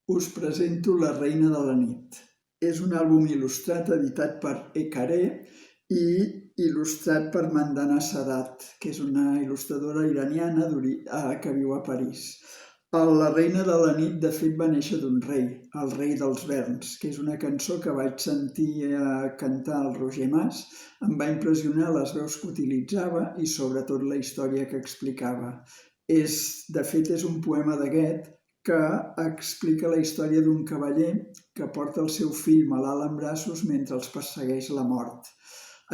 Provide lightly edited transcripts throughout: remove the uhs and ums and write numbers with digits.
Us presento La reina de la nit. És un àlbum il·lustrat editat per Ecaré i il·lustrat per Mandana Sadat, que és una il·lustradora iraniana que viu a París. La reina de la nit, de fet, va néixer d'un rei, el rei dels verns, que és una cançó que vaig sentir cantar el Roger Mas. Em va impressionar les veus que utilitzava i sobretot la història que explicava. De fet, és un poema de Goethe que explica la història d'un cavaller que porta el seu fill malalt en braços mentre els persegueix la mort.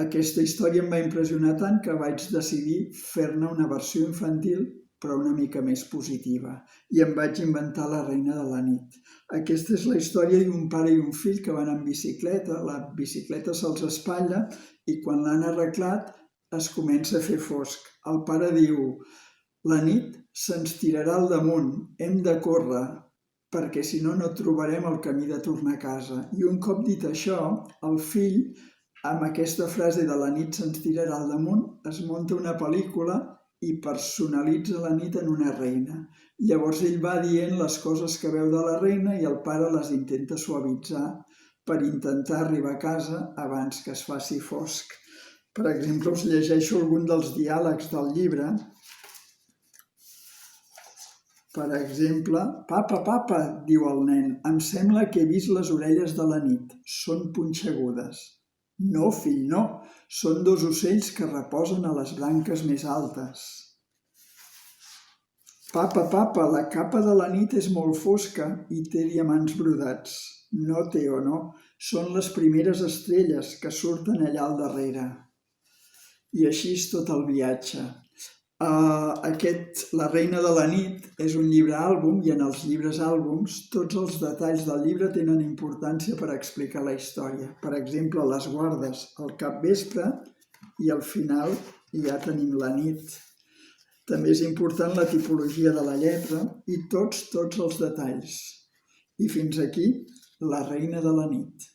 Aquesta història em va impressionar tant que vaig decidir fer-ne una versió infantil, però una mica més positiva, i em vaig inventar La reina de la nit. Aquesta és la història d'un pare i un fill que van en bicicleta, la bicicleta se'ls espatlla i quan l'han arreglat es comença a fer fosc. El pare diu: la nit se'ns tirarà al damunt, hem de córrer, perquè si no, no trobarem el camí de tornar a casa. I un cop dit això, el fill, amb aquesta frase de la nit se'ns tirarà al damunt, es munta una pel·lícula i personalitza la nit en una reina. Llavors ell va dient les coses que veu de la reina i el pare les intenta suavitzar per intentar arribar a casa abans que es faci fosc. Per exemple, us llegeixo algun dels diàlegs del llibre. Per exemple, «Papa, papa», diu el nen, «em sembla que he vist les orelles de la nit. Són punxegudes». «No, fill, no. Són dos ocells que reposen a les branques més altes». «Papa, papa, la capa de la nit és molt fosca i té diamants brodats». «No, Teo, no. Són les primeres estrelles que surten allà al darrere». I així és tot el viatge. La reina de la nit és un llibre àlbum i en els llibres àlbums tots els detalls del llibre tenen importància per explicar la història. Per exemple, les guardes al capvespre i al final ja tenim la nit. També és important la tipologia de la lletra i tots els detalls. I fins aquí La reina de la nit.